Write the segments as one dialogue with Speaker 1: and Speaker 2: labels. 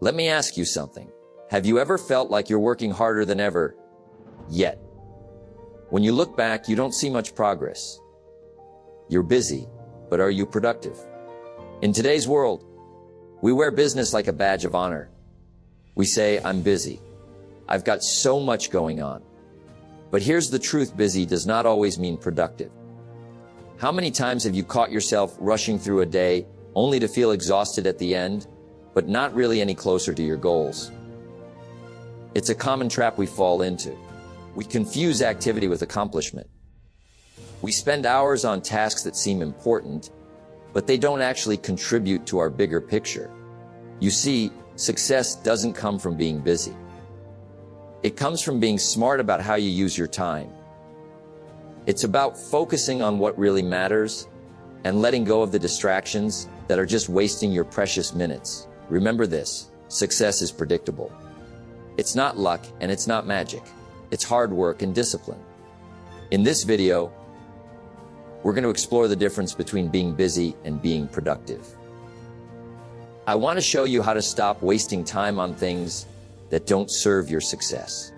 Speaker 1: Let me ask you something. Have you ever felt like you're working harder than ever, yet when you look back, you don't see much progress? You're busy, but are you productive? In today's world, we wear business like a badge of honor. We say, I'm busy. I've got so much going on. But here's the truth, busy does not always mean productive. How many times have you caught yourself rushing through a day only to feel exhausted at the end, but not really any closer to your goals? It's a common trap we fall into. We confuse activity with accomplishment. We spend hours on tasks that seem important, but they don't actually contribute to our bigger picture. You see, success doesn't come from being busy. It comes from being smart about how you use your time. It's about focusing on what really matters and letting go of the distractions that are just wasting your precious minutes. Remember this, success is predictable. It's not luck and it's not magic. It's hard work and discipline. In this video, we're going to explore the difference between being busy and being productive. I want to show you how to stop wasting time on things that don't serve your success.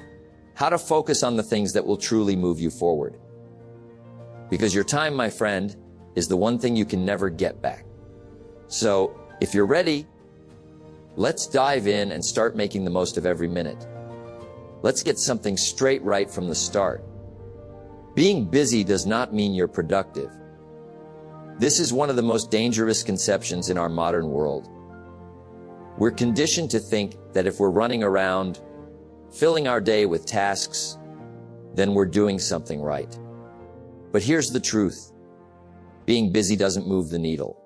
Speaker 1: How to focus on the things that will truly move you forward. Because your time, my friend, is the one thing you can never get back. So, if you're ready, let's dive in and start making the most of every minute. Let's get something straight right from the start. Being busy does not mean you're productive. This is one of the most dangerous conceptions in our modern world. We're conditioned to think that if we're running around, filling our day with tasks, then we're doing something right. But here's the truth. Being busy doesn't move the needle.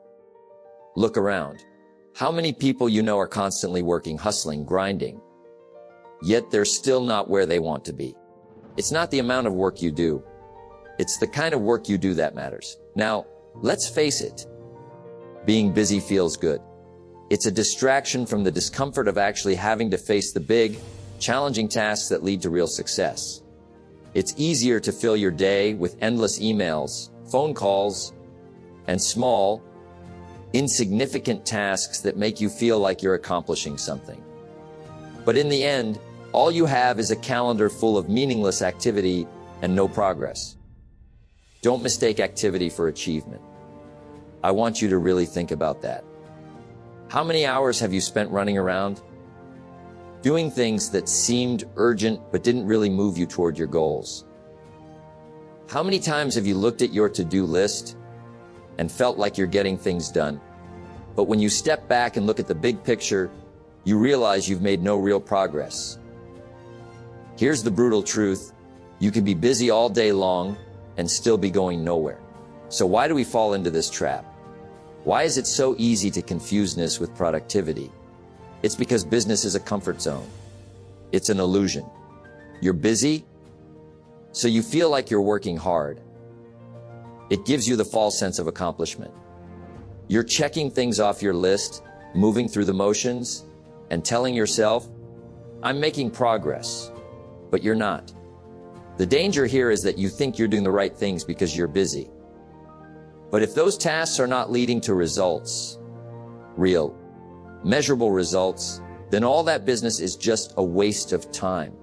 Speaker 1: Look around. How many people you know are constantly working, hustling, grinding, yet they're still not where they want to be? It's not the amount of work you do. It's the kind of work you do that matters. Now, let's face it. Being busy feels good. It's a distraction from the discomfort of actually having to face the big, challenging tasks that lead to real success. It's easier to fill your day with endless emails, phone calls, and small, insignificant tasks that make you feel like you're accomplishing something. But in the end, all you have is a calendar full of meaningless activity and no progress. Don't mistake activity for achievement. I want you to really think about that. How many hours have you spent running around, doing things that seemed urgent but didn't really move you toward your goals? How many times have you looked at your to-do list and felt like you're getting things done, but when you step back and look at the big picture, you realize you've made no real progress? Here's the brutal truth. You can be busy all day long and still be going nowhere. So why do we fall into this trap? Why is it so easy to confuse business with productivity? It's because business is a comfort zone. It's an illusion. You're busy, so you feel like you're working hard. It gives you the false sense of accomplishment. You're checking things off your list, moving through the motions, and telling yourself, I'm making progress, but you're not. The danger here is that you think you're doing the right things because you're busy. But if those tasks are not leading to results, real, measurable results, then all that business is just a waste of time.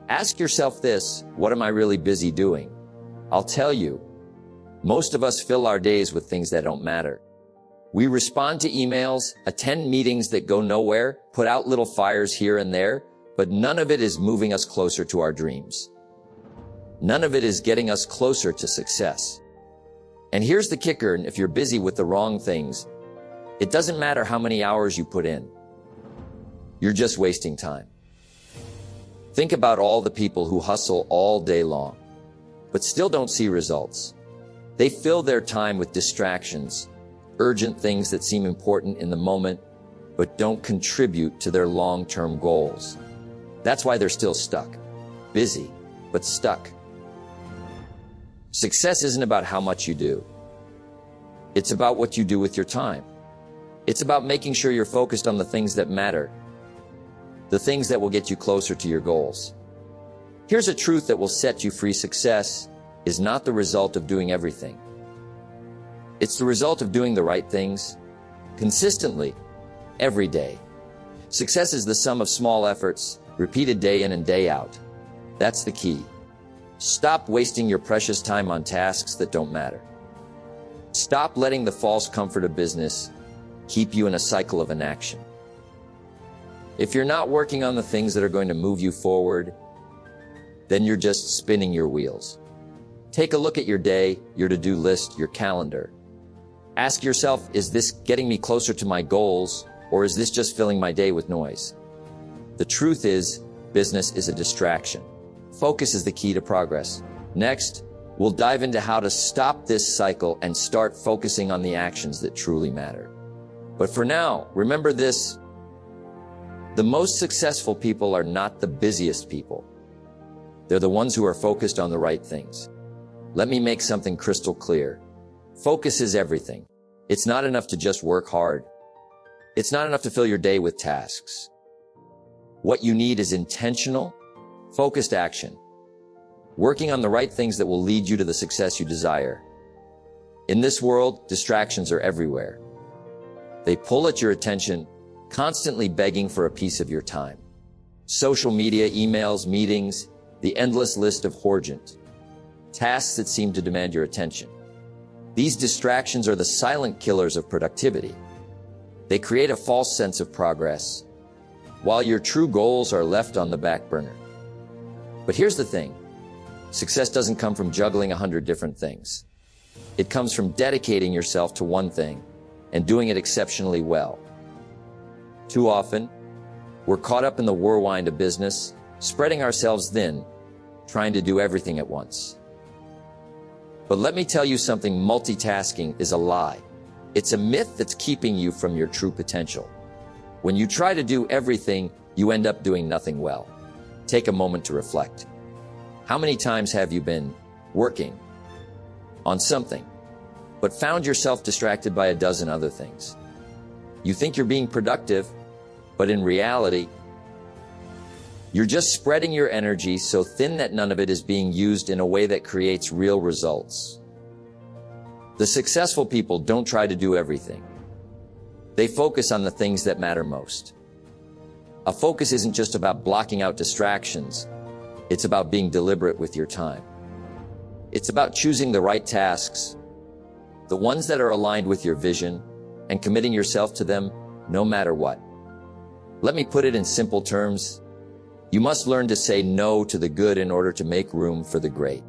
Speaker 1: Ask yourself this, what am I really busy doing? I'll tell you, most of us fill our days with things that don't matter. We respond to emails, attend meetings that go nowhere, put out little fires here and there, but none of it is moving us closer to our dreams. None of it is getting us closer to success. And here's the kicker, if you're busy with the wrong things, it doesn't matter how many hours you put in. You're just wasting time. Think about all the people who hustle all day long, but still don't see results. They fill their time with distractions, urgent things that seem important in the moment, but don't contribute to their long-term goals. That's why they're still stuck. Busy, but stuck. Success isn't about how much you do. It's about what you do with your time. It's about making sure you're focused on the things that matter, the things that will get you closer to your goals. Here's a truth that will set you free. Success is not the result of doing everything. It's the result of doing the right things consistently, every day. Success is the sum of small efforts, repeated day in and day out. That's the key. Stop wasting your precious time on tasks that don't matter. Stop letting the false comfort of business keep you in a cycle of inaction. If you're not working on the things that are going to move you forward, then you're just spinning your wheels. Take a look at your day, your to-do list, your calendar. Ask yourself, is this getting me closer to my goals, or is this just filling my day with noise? The truth is, business is a distraction. Focus is the key to progress. Next, we'll dive into how to stop this cycle and start focusing on the actions that truly matter. But for now, remember this: the most successful people are not the busiest people. They're the ones who are focused on the right things. Let me make something crystal clear. Focus is everything. It's not enough to just work hard. It's not enough to fill your day with tasks. What you need is intentional, focused action, working on the right things that will lead you to the success you desire. In this world, distractions are everywhere. They pull at your attention, constantly begging for a piece of your time. Social media, emails, meetings, the endless list of urgent tasks that seem to demand your attention. These distractions are the silent killers of productivity. They create a false sense of progress, while your true goals are left on the back burner. But here's the thing: success doesn't come from juggling 100 different things. It comes from dedicating yourself to one thing and doing it exceptionally well. Too often, we're caught up in the whirlwind of business, spreading ourselves thin, trying to do everything at once. But let me tell you something: multitasking is a lie. It's a myth that's keeping you from your true potential. When you try to do everything, you end up doing nothing well. Take a moment to reflect. How many times have you been working on something, but found yourself distracted by a dozen other things? You think you're being productive, but in reality, you're just spreading your energy so thin that none of it is being used in a way that creates real results. The successful people don't try to do everything. They focus on the things that matter most. A focus isn't just about blocking out distractions. It's about being deliberate with your time. It's about choosing the right tasks, the ones that are aligned with your vision, and committing yourself to them no matter what. Let me put it in simple terms. You must learn to say no to the good in order to make room for the great.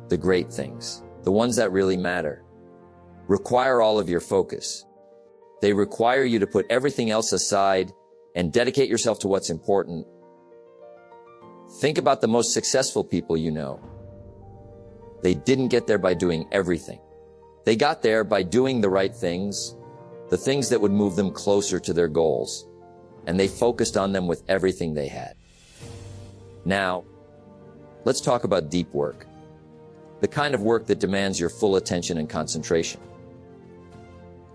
Speaker 1: The great things, the ones that really matter, require all of your focus. They require you to put everything else aside and dedicate yourself to what's important. Think about the most successful people you know. They didn't get there by doing everything. They got there by doing the right things, the things that would move them closer to their goals, and they focused on them with everything they had. Now, let's talk about deep work, the kind of work that demands your full attention and concentration.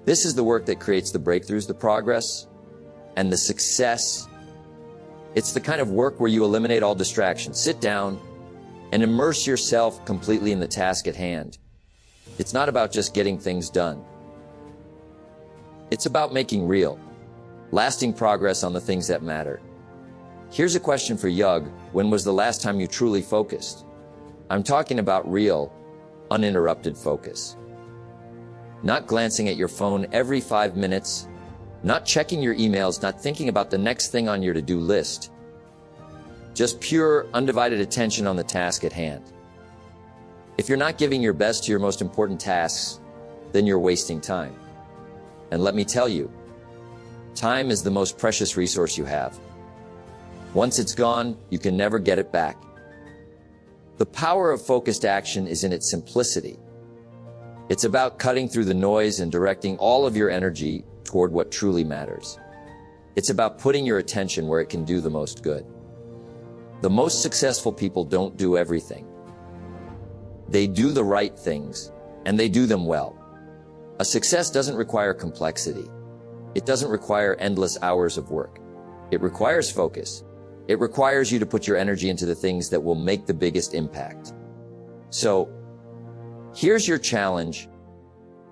Speaker 1: This is the work that creates the breakthroughs, the progress, and the success. It's the kind of work where you eliminate all distractions, sit down, and immerse yourself completely in the task at hand. It's not about just getting things done. It's about making real, lasting progress on the things that matter. Here's a question for Yug. When was the last time you truly focused? I'm talking about real, uninterrupted focus. Not glancing at your phone every 5 minutes, not checking your emails, not thinking about the next thing on your to-do list. Just pure, undivided attention on the task at hand. If you're not giving your best to your most important tasks, then you're wasting time. And let me tell you, time is the most precious resource you have. Once it's gone, you can never get it back. The power of focused action is in its simplicity. It's about cutting through the noise and directing all of your energy toward what truly matters. It's about putting your attention where it can do the most good. The most successful people don't do everything. They do the right things, and they do them well. A success doesn't require complexity. It doesn't require endless hours of work. It requires focus. It requires you to put your energy into the things that will make the biggest impact. So, here's your challenge.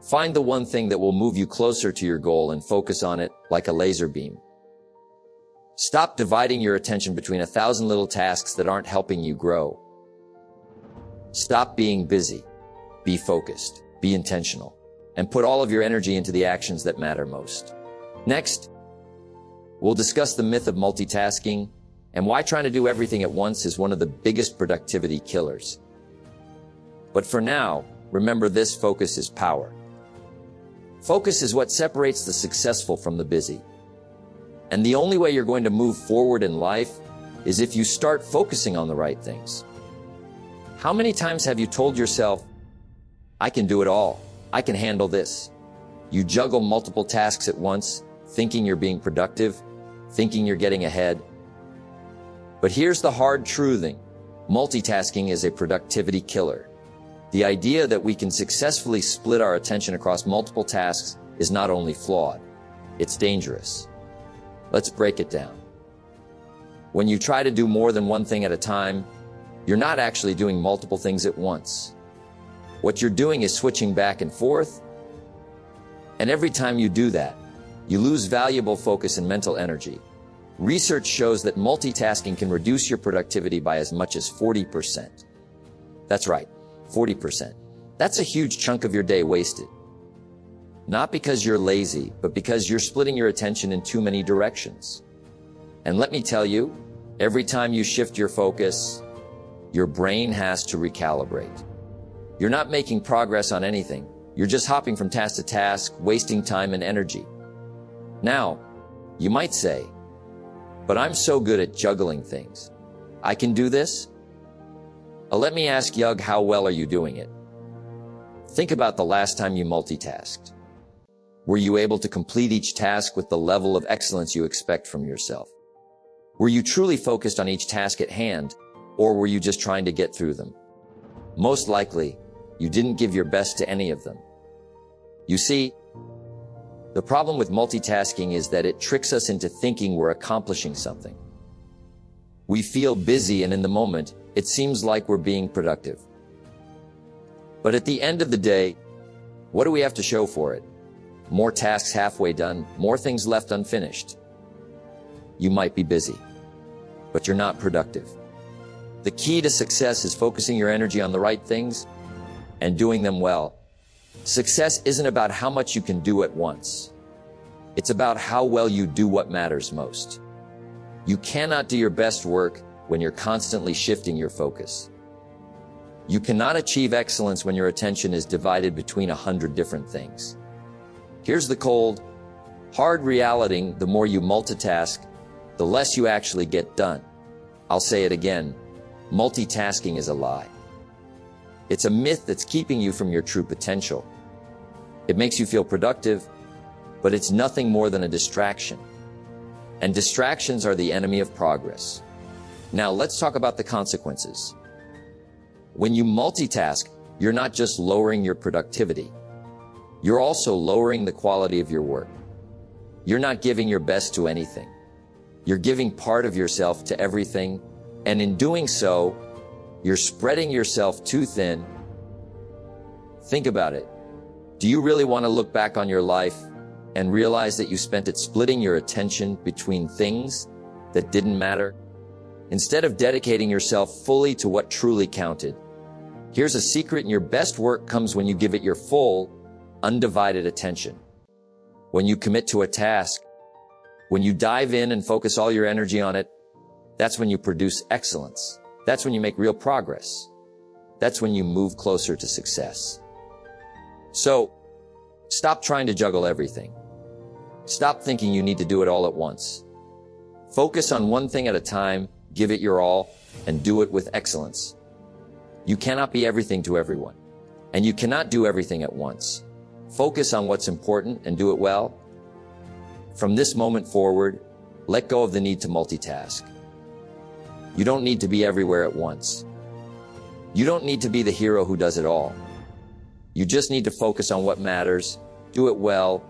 Speaker 1: Find the one thing that will move you closer to your goal and focus on it like a laser beam. Stop dividing your attention between 1,000 little tasks that aren't helping you grow. Stop being busy. Be focused. Be intentional. And put all of your energy into the actions that matter most. Next, we'll discuss the myth of multitasking and why trying to do everything at once is one of the biggest productivity killers. But for now, remember this: focus is power. Focus is what separates the successful from the busy. And the only way you're going to move forward in life is if you start focusing on the right things. How many times have you told yourself, I can do it all, I can handle this? You juggle multiple tasks at once, thinking you're being productive, thinking you're getting ahead. But here's the hard truthing: multitasking is a productivity killer. The idea that we can successfully split our attention across multiple tasks is not only flawed, it's dangerous. Let's break it down. When you try to do more than one thing at a time, you're not actually doing multiple things at once. What you're doing is switching back and forth, and every time you do that, you lose valuable focus and mental energy. Research shows that multitasking can reduce your productivity by as much as 40%. That's right, 40%. That's a huge chunk of your day wasted. Not because you're lazy, but because you're splitting your attention in too many directions. And let me tell you, every time you shift your focus, your brain has to recalibrate. You're not making progress on anything. You're just hopping from task to task, wasting time and energy. Now, you might say, but I'm so good at juggling things. I can do this? Let me ask you, how well are you doing it? Think about the last time you multitasked. Were you able to complete each task with the level of excellence you expect from yourself? Were you truly focused on each task at hand, or were you just trying to get through them? Most likely, you didn't give your best to any of them. You see, the problem with multitasking is that it tricks us into thinking we're accomplishing something. We feel busy, and in the moment, it seems like we're being productive. But at the end of the day, what do we have to show for it? More tasks halfway done, more things left unfinished. You might be busy, but you're not productive. The key to success is focusing your energy on the right things and doing them well. Success isn't about how much you can do at once. It's about how well you do what matters most. You cannot do your best work when you're constantly shifting your focus. You cannot achieve excellence when your attention is divided between 100 different things. Here's the cold, hard reality: the more you multitask, the less you actually get done. I'll say it again, multitasking is a lie. It's a myth that's keeping you from your true potential. It makes you feel productive, but it's nothing more than a distraction. And distractions are the enemy of progress. Now let's talk about the consequences. When you multitask, you're not just lowering your productivity. You're also lowering the quality of your work. You're not giving your best to anything. You're giving part of yourself to everything, and in doing so, you're spreading yourself too thin. Think about it. Do you really want to look back on your life and realize that you spent it splitting your attention between things that didn't matter, instead of dedicating yourself fully to what truly counted? Here's a secret: your best work comes when you give it your full, undivided attention. When you commit to a task, when you dive in and focus all your energy on it, that's when you produce excellence. That's when you make real progress. That's when you move closer to success. So, stop trying to juggle everything. Stop thinking you need to do it all at once. Focus on one thing at a time, give it your all, and do it with excellence. You cannot be everything to everyone, and you cannot do everything at once. Focus on what's important and do it well. From this moment forward, let go of the need to multitask. You don't need to be everywhere at once. You don't need to be the hero who does it all. You just need to focus on what matters, do it well,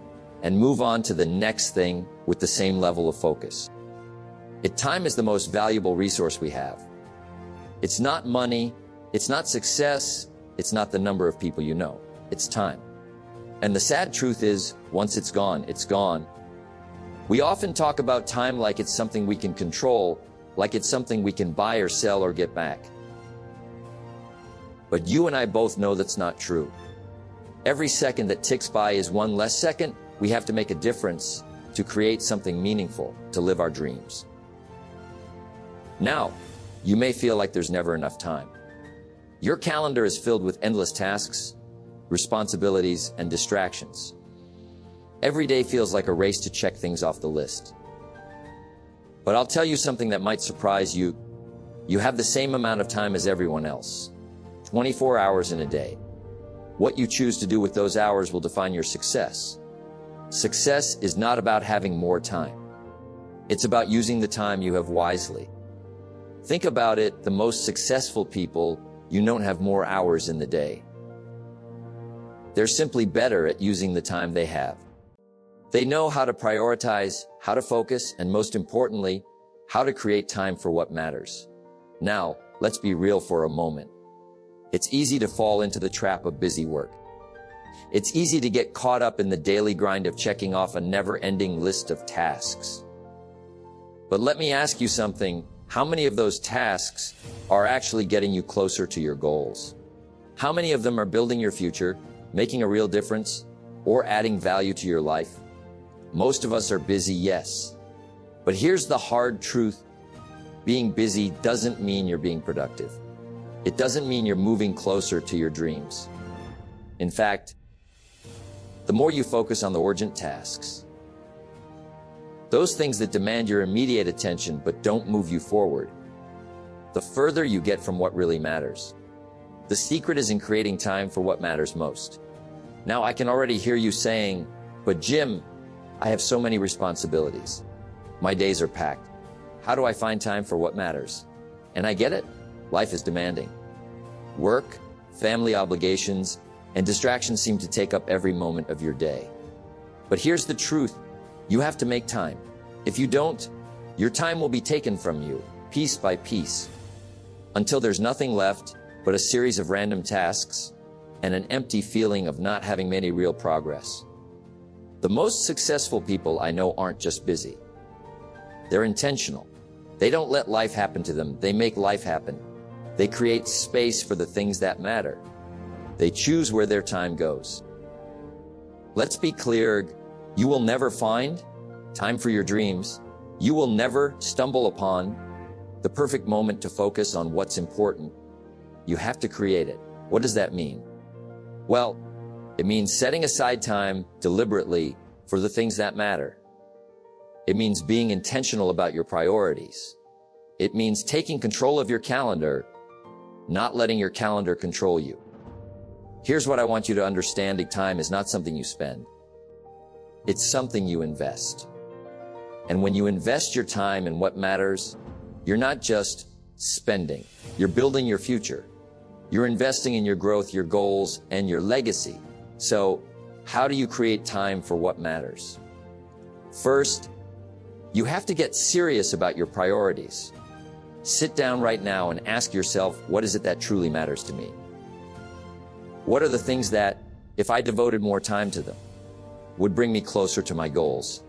Speaker 1: and move on to the next thing with the same level of focus. Time is the most valuable resource we have. It's not money, it's not success, it's not the number of people you know. It's time. And the sad truth is, once it's gone, it's gone. We often talk about time like it's something we can control, like it's something we can buy or sell or get back. But you and I both know that's not true. Every second that ticks by is one less second we have to make a difference to create something meaningful, to live our dreams. Now, you may feel like there's never enough time. Your calendar is filled with endless tasks, responsibilities, and distractions. Every day feels like a race to check things off the list. But I'll tell you something that might surprise you. You have the same amount of time as everyone else. 24 hours in a day. What you choose to do with those hours will define your success. Success is not about having more time. It's about using the time you have wisely. Think about it, the most successful people you don't have more hours in the day. They're simply better at using the time they have. They know how to prioritize, how to focus, and most importantly, how to create time for what matters. Now, let's be real for a moment. It's easy to fall into the trap of busy work. It's easy to get caught up in the daily grind of checking off a never-ending list of tasks. But let me ask you something. How many of those tasks are actually getting you closer to your goals? How many of them are building your future, making a real difference, or adding value to your life? Most of us are busy, yes. But here's the hard truth. Being busy doesn't mean you're being productive. It doesn't mean you're moving closer to your dreams. In fact, the more you focus on the urgent tasks, those things that demand your immediate attention but don't move you forward, the further you get from what really matters. The secret is in creating time for what matters most. Now, I can already hear you saying, "But Jim, I have so many responsibilities. My days are packed. How do I find time for what matters?" And I get it. Life is demanding. Work, family obligations, and distractions seem to take up every moment of your day. But here's the truth. You have to make time. If you don't, your time will be taken from you, piece by piece, until there's nothing left but a series of random tasks and an empty feeling of not having made any real progress. The most successful people I know aren't just busy. They're intentional. They don't let life happen to them. They make life happen. They create space for the things that matter. They choose where their time goes. Let's be clear. You will never find time for your dreams. You will never stumble upon the perfect moment to focus on what's important. You have to create it. What does that mean? Well, it means setting aside time deliberately for the things that matter. It means being intentional about your priorities. It means taking control of your calendar, not letting your calendar control you. Here's what I want you to understand. Time is not something you spend. It's something you invest. And when you invest your time in what matters, you're not just spending. You're building your future. You're investing in your growth, your goals, and your legacy. So, how do you create time for what matters? First, you have to get serious about your priorities. Sit down right now and ask yourself, what is it that truly matters to me? What are the things that, if I devoted more time to them, would bring me closer to my goals?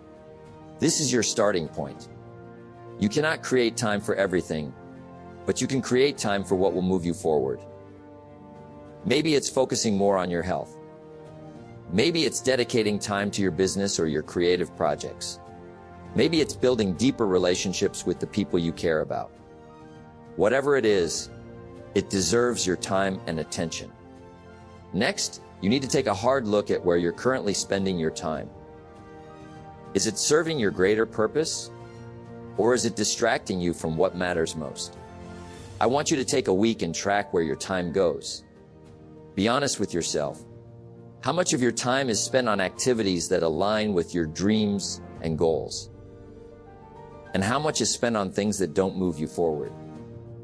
Speaker 1: This is your starting point. You cannot create time for everything, but you can create time for what will move you forward. Maybe it's focusing more on your health. Maybe it's dedicating time to your business or your creative projects. Maybe it's building deeper relationships with the people you care about. Whatever it is, it deserves your time and attention. Next, you need to take a hard look at where you're currently spending your time. Is it serving your greater purpose, or is it distracting you from what matters most? I want you to take a week and track where your time goes. Be honest with yourself. How much of your time is spent on activities that align with your dreams and goals? And how much is spent on things that don't move you forward?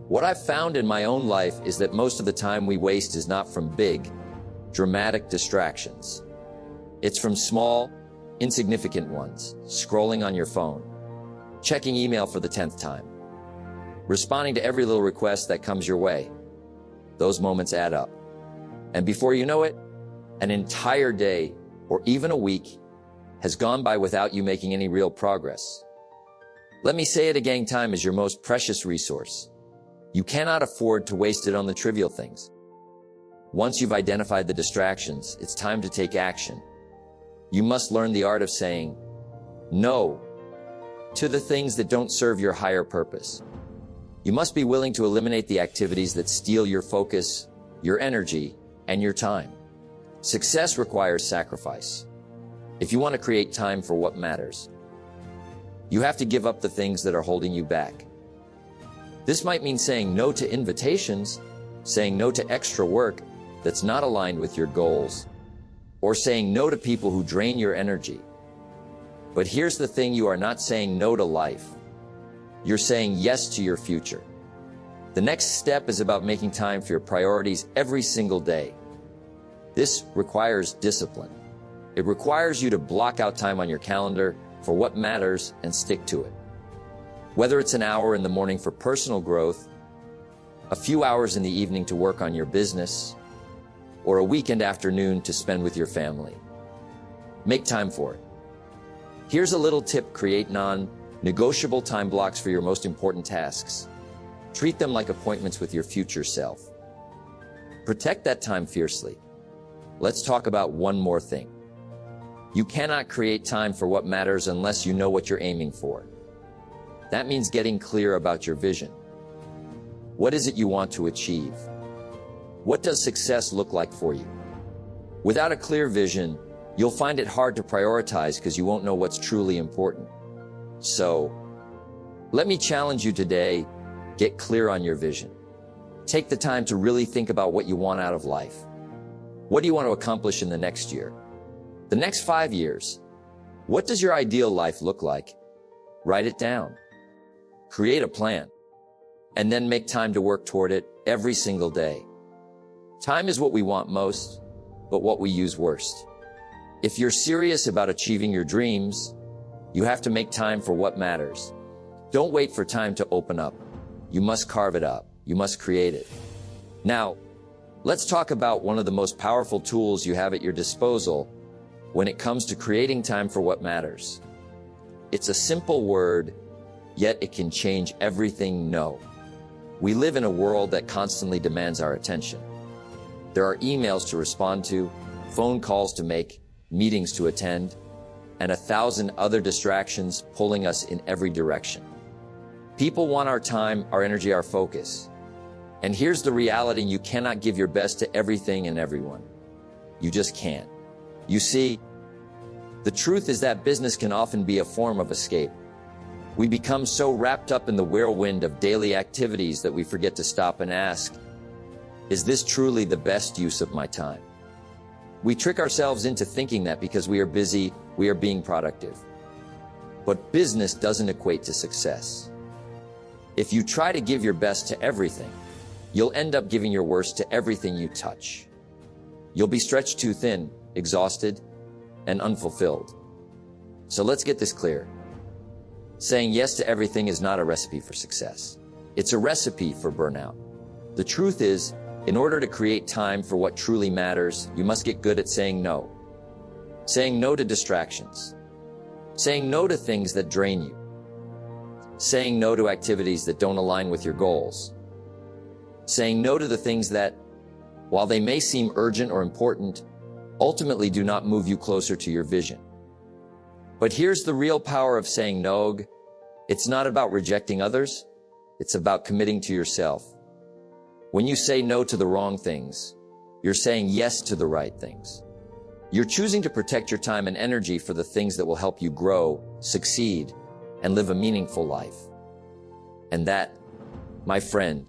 Speaker 1: What I've found in my own life is that most of the time we waste is not from big, dramatic distractions. It's from small, insignificant ones. Scrolling on your phone, checking email for the 10th time, responding to every little request that comes your way. Those moments add up. And before you know it, an entire day or even a week has gone by without you making any real progress. Let me say it again, time is your most precious resource. You cannot afford to waste it on the trivial things. Once you've identified the distractions, it's time to take action. You must learn the art of saying no to the things that don't serve your higher purpose. You must be willing to eliminate the activities that steal your focus, your energy, and your time. Success requires sacrifice. If you want to create time for what matters, you have to give up the things that are holding you back. This might mean saying no to invitations, saying no to extra work that's not aligned with your goals, or saying no to people who drain your energy. But here's the thing, you are not saying no to life. You're saying yes to your future. The next step is about making time for your priorities every single day. This requires discipline. It requires you to block out time on your calendar for what matters and stick to it. Whether it's an hour in the morning for personal growth, a few hours in the evening to work on your business, or a weekend afternoon to spend with your family, make time for it. Here's a little tip: create non-negotiable time blocks for your most important tasks. Treat them like appointments with your future self. Protect that time fiercely. Let's talk about one more thing. You cannot create time for what matters unless you know what you're aiming for. That means getting clear about your vision. What is it you want to achieve? What does success look like for you? Without a clear vision, you'll find it hard to prioritize because you won't know what's truly important. So, let me challenge you today, get clear on your vision. Take the time to really think about what you want out of life. What do you want to accomplish in the next year? The next 5 years? What does your ideal life look like? Write it down. Create a plan. And then make time to work toward it every single day. Time is what we want most, but what we use worst. If you're serious about achieving your dreams, you have to make time for what matters. Don't wait for time to open up. You must carve it up. You must create it. Now, let's talk about one of the most powerful tools you have at your disposal when it comes to creating time for what matters. It's a simple word, yet it can change everything: no. We live in a world that constantly demands our attention. There are emails to respond to, phone calls to make, meetings to attend, and 1,000 other distractions pulling us in every direction. People want our time, our energy, our focus. And here's the reality: you cannot give your best to everything and everyone. You just can't. You see, the truth is that business can often be a form of escape. We become so wrapped up in the whirlwind of daily activities that we forget to stop and ask, is this truly the best use of my time? We trick ourselves into thinking that because we are busy, we are being productive. But business doesn't equate to success. If you try to give your best to everything, you'll end up giving your worst to everything you touch. You'll be stretched too thin, exhausted, and unfulfilled. So let's get this clear. Saying yes to everything is not a recipe for success. It's a recipe for burnout. The truth is, in order to create time for what truly matters, you must get good at saying no. Saying no to distractions. Saying no to things that drain you. Saying no to activities that don't align with your goals. Saying no to the things that, while they may seem urgent or important, ultimately do not move you closer to your vision. But here's the real power of saying no. It's not about rejecting others. It's about committing to yourself. When you say no to the wrong things, you're saying yes to the right things. You're choosing to protect your time and energy for the things that will help you grow, succeed, and live a meaningful life. And that, my friend,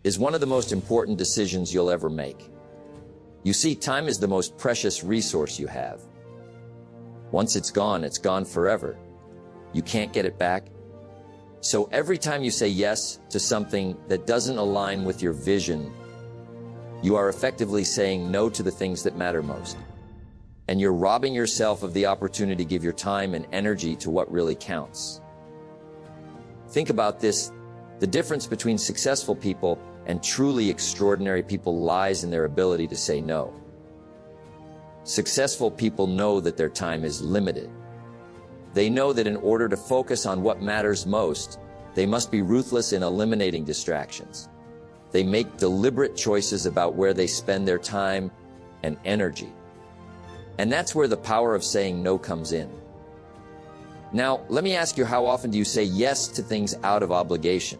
Speaker 1: is one of the most important decisions you'll ever make. You see, time is the most precious resource you have. Once it's gone forever. You can't get it back. So every time you say yes to something that doesn't align with your vision, you are effectively saying no to the things that matter most. And you're robbing yourself of the opportunity to give your time and energy to what really counts. Think about this. The difference between successful people and truly extraordinary people lies in their ability to say no. Successful people know that their time is limited. They know that in order to focus on what matters most, they must be ruthless in eliminating distractions. They make deliberate choices about where they spend their time and energy. And that's where the power of saying no comes in. Now, let me ask you, how often do you say yes to things out of obligation?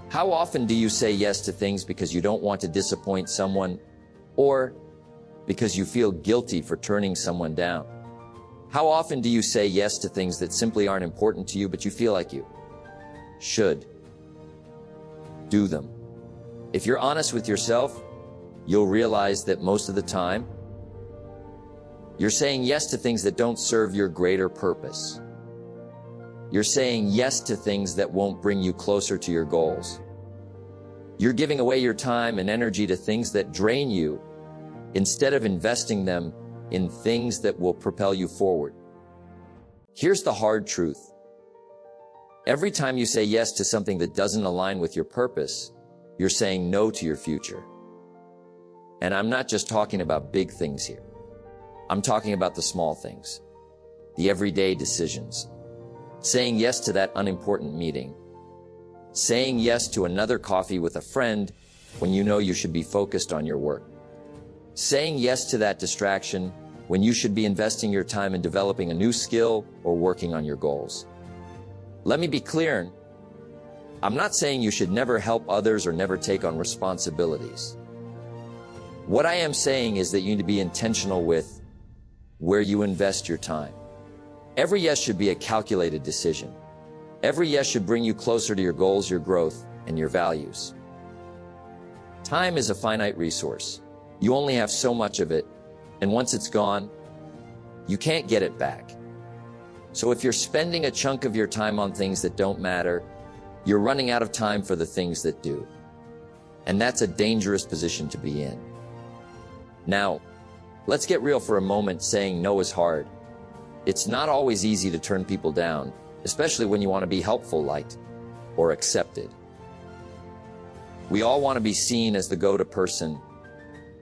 Speaker 1: How often do you say yes to things because you don't want to disappoint someone, or because you feel guilty for turning someone down? How often do you say yes to things that simply aren't important to you, but you feel like you should do them? If you're honest with yourself, you'll realize that most of the time, you're saying yes to things that don't serve your greater purpose. You're saying yes to things that won't bring you closer to your goals. You're giving away your time and energy to things that drain you, instead of investing them in things that will propel you forward. Here's the hard truth. Every time you say yes to something that doesn't align with your purpose, you're saying no to your future. And I'm not just talking about big things here. I'm talking about the small things, the everyday decisions. Saying yes to that unimportant meeting. Saying yes to another coffee with a friend when you know you should be focused on your work. Saying yes to that distraction when you should be investing your time in developing a new skill or working on your goals. Let me be clear. I'm not saying you should never help others or never take on responsibilities. What I am saying is that you need to be intentional with where you invest your time. Every yes should be a calculated decision. Every yes should bring you closer to your goals, your growth, and your values. Time is a finite resource. You only have so much of it, and once it's gone, you can't get it back. So if you're spending a chunk of your time on things that don't matter, you're running out of time for the things that do. And that's a dangerous position to be in. Now, let's get real for a moment. Saying no is hard. It's not always easy to turn people down, especially when you want to be helpful, liked, or accepted. We all want to be seen as the go-to person,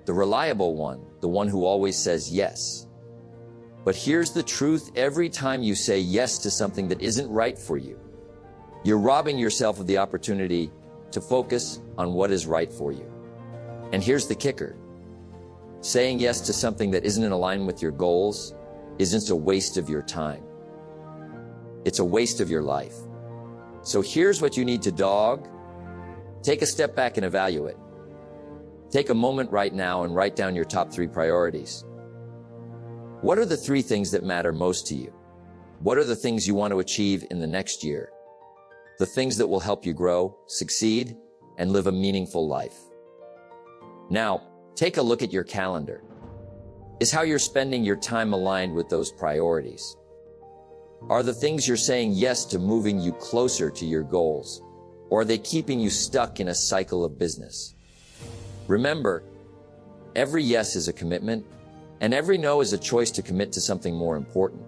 Speaker 1: the reliable one, the one who always says yes. But here's the truth: every time you say yes to something that isn't right for you, you're robbing yourself of the opportunity to focus on what is right for you. And here's the kicker. Saying yes to something that isn't in alignment with your goals isn't a waste of your time. It's a waste of your life. So here's what you need to do. Take a step back and evaluate. Take a moment right now and write down your top 3 priorities. What are the 3 things that matter most to you? What are the things you want to achieve in the next year? The things that will help you grow, succeed, and live a meaningful life. Now, take a look at your calendar. Is how you're spending your time aligned with those priorities? Are the things you're saying yes to moving you closer to your goals? Or are they keeping you stuck in a cycle of business? Remember, every yes is a commitment, and every no is a choice to commit to something more important.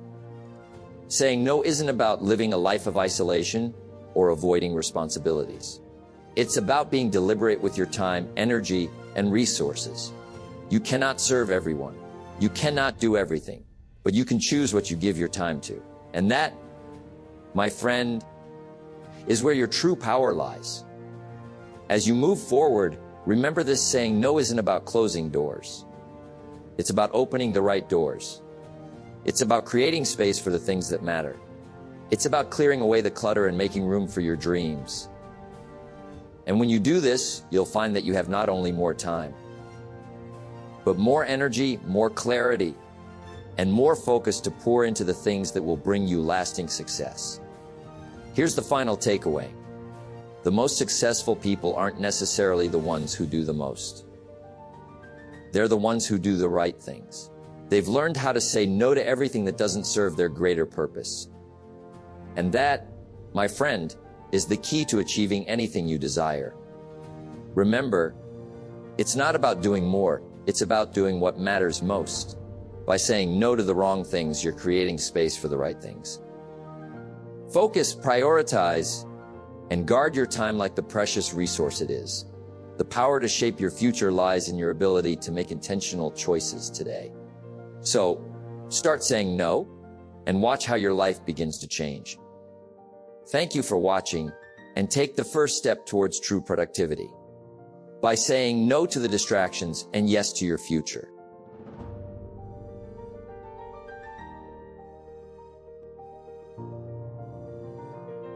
Speaker 1: Saying no isn't about living a life of isolation or avoiding responsibilities. It's about being deliberate with your time, energy, and resources. You cannot serve everyone. You cannot do everything, but you can choose what you give your time to. And that, my friend, is where your true power lies. As you move forward, remember this: saying no isn't about closing doors. It's about opening the right doors. It's about creating space for the things that matter. It's about clearing away the clutter and making room for your dreams. And when you do this, you'll find that you have not only more time, but more energy, more clarity, and more focus to pour into the things that will bring you lasting success. Here's the final takeaway. The most successful people aren't necessarily the ones who do the most. They're the ones who do the right things. They've learned how to say no to everything that doesn't serve their greater purpose. And that, my friend, is the key to achieving anything you desire. Remember, it's not about doing more, it's about doing what matters most. By saying no to the wrong things, you're creating space for the right things. Focus, prioritize, and guard your time like the precious resource it is. The power to shape your future lies in your ability to make intentional choices today. So, start saying no, and watch how your life begins to change. Thank you for watching, and take the first step towards true productivity by saying no to the distractions and yes to your future.